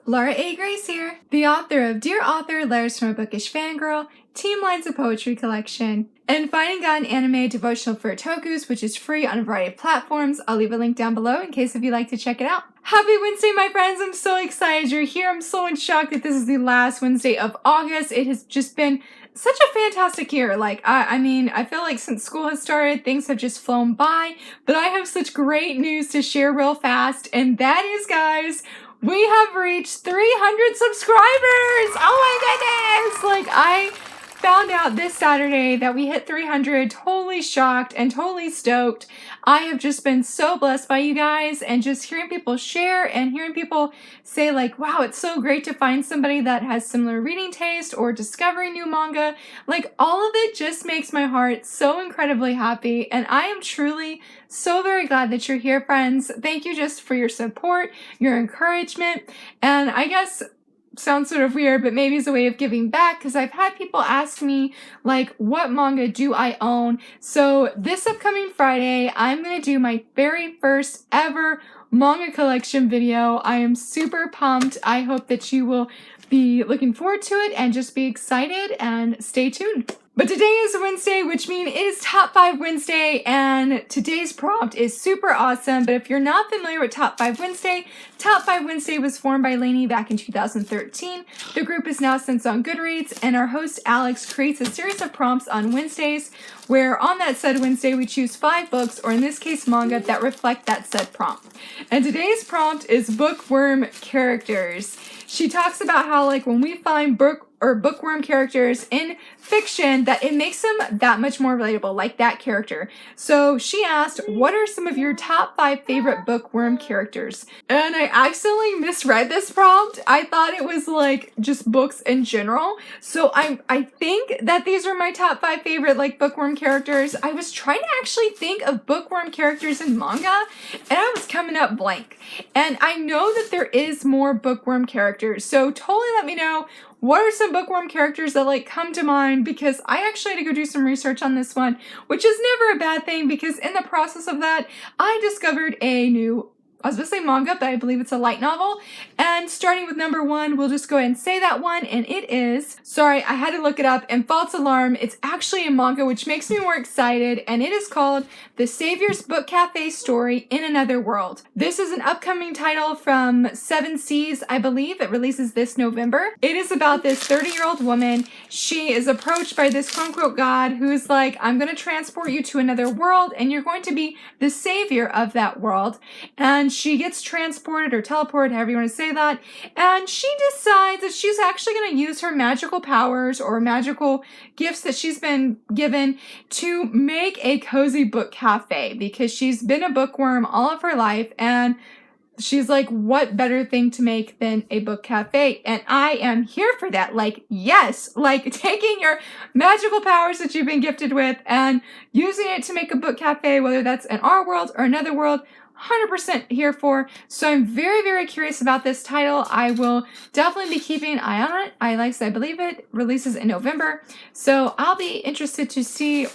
Laura A. Grace here, the author of Dear Author, Letters from a Bookish Fangirl, Team Lines of Poetry Collection, and Finding God an Anime Devotional for Otakus, which is free on a variety of platforms. I'll leave a link down below in case if you'd like to check it out. Happy Wednesday, my friends. I'm so excited you're here. I'm so in shock that this is the last Wednesday of August. It has just been such a fantastic year. I mean, I feel like since school has started, things have just flown by, but I have such great news to share real fast, and that is, guys, we have reached 300 subscribers! Oh my goodness! I found out this Saturday that we hit 300, totally shocked and totally stoked. I have just been so blessed by you guys, and just hearing people share and hearing people say wow, it's so great to find somebody that has similar reading taste or discovering new manga. All of it just makes my heart so incredibly happy, and I am truly so very glad that you're here, friends. Thank you just for your support, your encouragement, and I guess sounds sort of weird, but maybe it's a way of giving back, because I've had people ask me, what manga do I own? So this upcoming Friday, I'm going to do my very first ever manga collection video. I am super pumped. I hope that you will be looking forward to it and just be excited and stay tuned. But today is Wednesday, which means it is Top 5 Wednesday, and today's prompt is super awesome. But if you're not familiar with Top 5 Wednesday was formed by Lainey back in 2013. The group is now since on Goodreads, and our host Alex creates a series of prompts on Wednesdays, where on that said Wednesday we choose 5 books, or in this case manga, that reflect that said prompt. And today's prompt is Bookworm characters. She talks about how when we find bookworm characters in fiction, that it makes them that much more relatable, like that character. So she asked, what are some of your top 5 favorite bookworm characters? And I accidentally misread this prompt. I thought it was just books in general. So I think that these are my top 5 favorite bookworm characters. I was trying to actually think of bookworm characters in manga, and I was coming up blank. And I know that there is more bookworm characters, so totally let me know what are some bookworm characters that come to mind, because I actually had to go do some research on this one, which is never a bad thing, because in the process of that, I discovered a new, I was going to say manga, but I believe it's a light novel. And starting with number 1, we'll just go ahead and say that one, and it is, sorry, I had to look it up, and false alarm, it's actually a manga, which makes me more excited, and it is called The Savior's Book Cafe Story in Another World. This is an upcoming title from 7 Seas, I believe. It releases this November. It is about this 30-year-old woman. She is approached by this quote-unquote god who's I'm going to transport you to another world, and you're going to be the savior of that world. And she gets transported or teleported, however you want to say that, and she decides that she's actually going to use her magical powers or magical gifts that she's been given to make a cozy book cafe, because she's been a bookworm all of her life, and she's what better thing to make than a book cafe? And I am here for that. Yes, taking your magical powers that you've been gifted with and using it to make a book cafe, whether that's in our world or another world, 100% here for. So I'm very, very curious about this title. I will definitely be keeping an eye on it. I believe it releases in November. So I'll be interested to see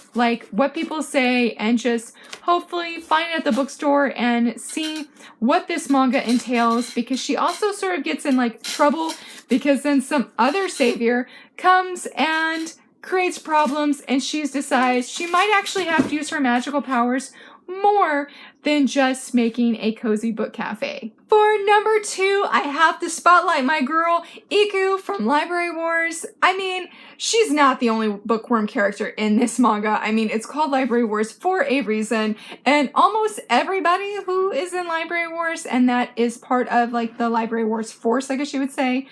what people say, and just hopefully find it at the bookstore and see what this manga entails, because she also sort of gets in trouble, because then some other savior comes and creates problems, and she decides she might actually have to use her magical powers more than just making a cozy book cafe. For number 2, I have to spotlight my girl, Iku from Library Wars. I mean, she's not the only bookworm character in this manga. I mean, it's called Library Wars for a reason, and almost everybody who is in Library Wars, and that is part of the Library Wars force, I guess you would say,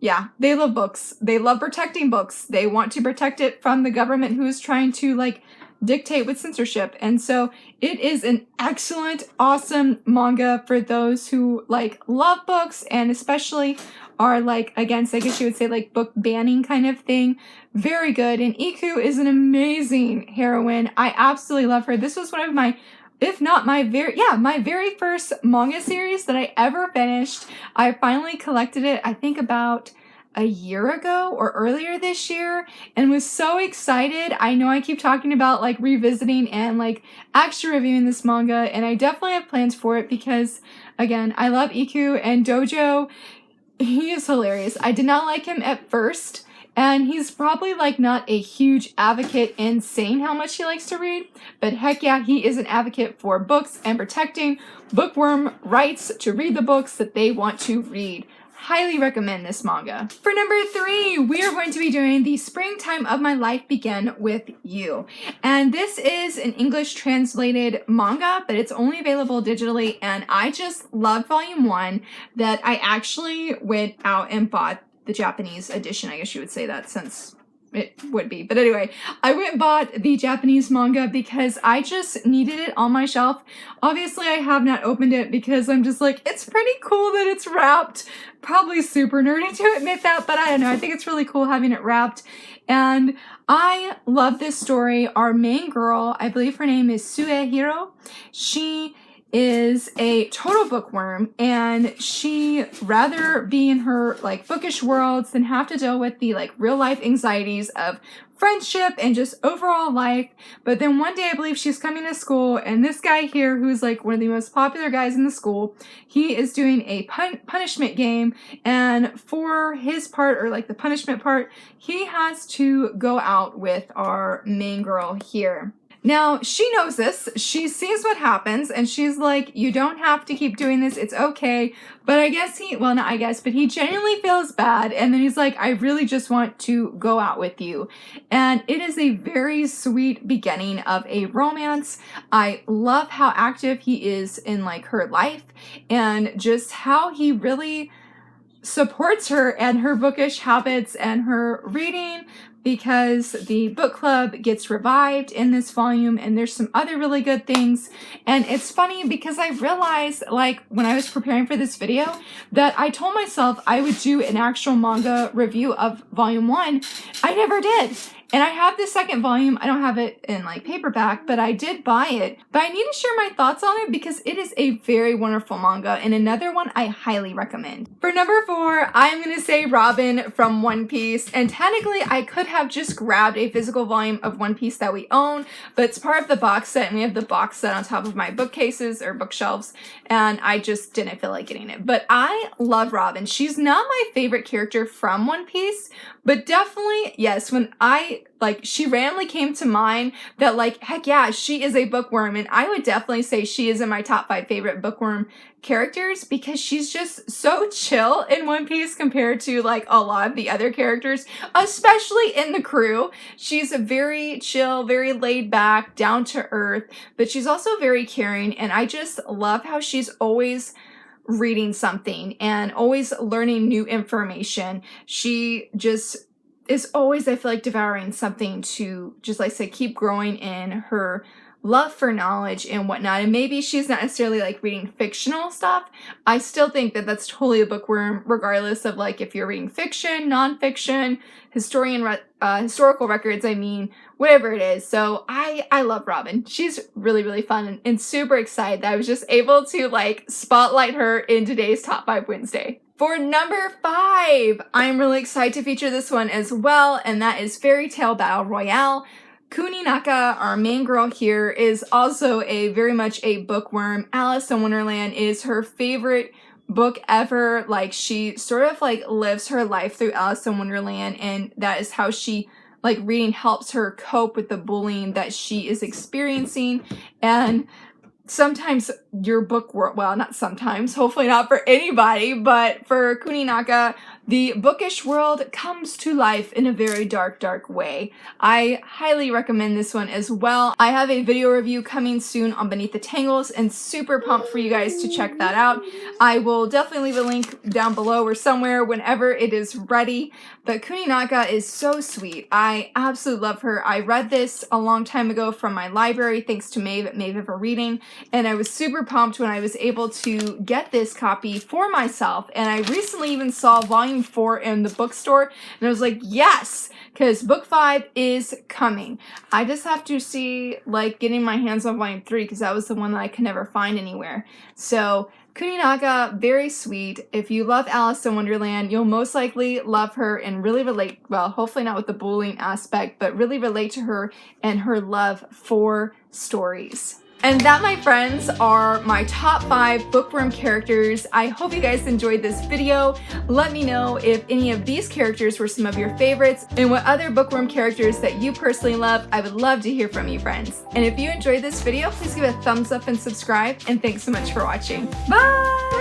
yeah, they love books. They love protecting books. They want to protect it from the government who is trying to dictate with censorship. And so it is an excellent, awesome manga for those who love books, and especially are against, I guess you would say, book banning kind of thing. Very good. And Iku is an amazing heroine. I absolutely love her. This was one of my, if not my very first manga series that I ever finished. I finally collected it, I think about a year ago or earlier this year, and was so excited. I know I keep talking about revisiting and actually reviewing this manga, and I definitely have plans for it, because again, I love Iku, and Dojo He is hilarious. I did not like him at first, and he's probably like not a huge advocate in saying how much he likes to read, but heck yeah, he is an advocate for books and protecting bookworm rights to read the books that they want to read. Highly recommend this manga. For number 3, we are going to be doing The Springtime of My Life Began With You. And this is an English translated manga, but it's only available digitally, and I just loved volume 1 that I actually went out and bought the Japanese edition. I guess you would say that since it would be. But anyway, I went and bought the Japanese manga because I just needed it on my shelf. Obviously, I have not opened it because I'm just like, it's pretty cool that it's wrapped. Probably super nerdy to admit that, but I don't know. I think it's really cool having it wrapped. And I love this story. Our main girl, I believe her name is Suehiro. She is a total bookworm, and she rather be in her like bookish worlds than have to deal with the like real life anxieties of friendship and just overall life. But then one day I believe she's coming to school, and this guy here, who's like one of the most popular guys in the school, he is doing a punishment game, and for his part, or like the punishment part, he has to go out with our main girl here. Now, she knows this. She sees what happens, and she's like, you don't have to keep doing this. It's okay. But I guess but he genuinely feels bad. And then he's like, I really just want to go out with you. And it is a very sweet beginning of a romance. I love how active he is in like her life, and just how he really supports her and her bookish habits and her reading, because the book club gets revived in this volume, and there's some other really good things. And it's funny because I realized, like, when I was preparing for this video, that I told myself I would do an actual manga review of volume 1. I never did. And I have the second volume. I don't have it in like paperback, but I did buy it. But I need to share my thoughts on it because it is a very wonderful manga, and another one I highly recommend. For number 4, I'm going to say Robin from One Piece. And technically, I could have just grabbed a physical volume of One Piece that we own, but it's part of the box set, and we have the box set on top of my bookcases or bookshelves, and I just didn't feel like getting it. But I love Robin. She's not my favorite character from One Piece, but definitely, yes, when she randomly came to mind that like, heck yeah, she is a bookworm, and I would definitely say she is in my top 5 favorite bookworm characters because she's just so chill in One Piece compared to like a lot of the other characters, especially in the crew. She's very chill, very laid back, down to earth, but she's also very caring, and I just love how she's always reading something and always learning new information. She just is always, I feel like, devouring something to just like say keep growing in her love for knowledge and whatnot. And maybe she's not necessarily like reading fictional stuff. I still think that that's totally a bookworm, regardless of like if you're reading fiction, nonfiction, historical records, whatever it is. So I love Robin. She's really, really fun, and super excited that I was just able to like spotlight her in today's Top 5 Wednesday. For number 5, I'm really excited to feature this one as well, and that is Fairy Tale Battle Royale. Kuninaka, our main girl here, is also very much a bookworm. Alice in Wonderland is her favorite book ever. Like, she sort of like lives her life through Alice in Wonderland, and that is how she like reading helps her cope with the bullying that she is experiencing. And sometimes your book world, well, not sometimes, hopefully not for anybody, but for Kuninaka, the bookish world comes to life in a very dark, dark way. I highly recommend this one as well. I have a video review coming soon on Beneath the Tangles, and super pumped for you guys to check that out. I will definitely leave a link down below or somewhere whenever it is ready. But Kuninaka is so sweet. I absolutely love her. I read this a long time ago from my library, thanks to Maeve at Maeve Ever Reading, and I was super pumped when I was able to get this copy for myself. And I recently even saw volume 4 in the bookstore, and I was like, yes, because book 5 is coming. I just have to see like getting my hands on volume 3, because that was the one that I could never find anywhere. So Kuninaka, very sweet. If you love Alice in Wonderland, you'll most likely love her and really relate, well, hopefully not with the bullying aspect, but really relate to her and her love for stories. And that, my friends, are my top 5 Bookworm characters. I hope you guys enjoyed this video. Let me know if any of these characters were some of your favorites and what other Bookworm characters that you personally love. I would love to hear from you, friends. And if you enjoyed this video, please give it a thumbs up and subscribe. And thanks so much for watching. Bye!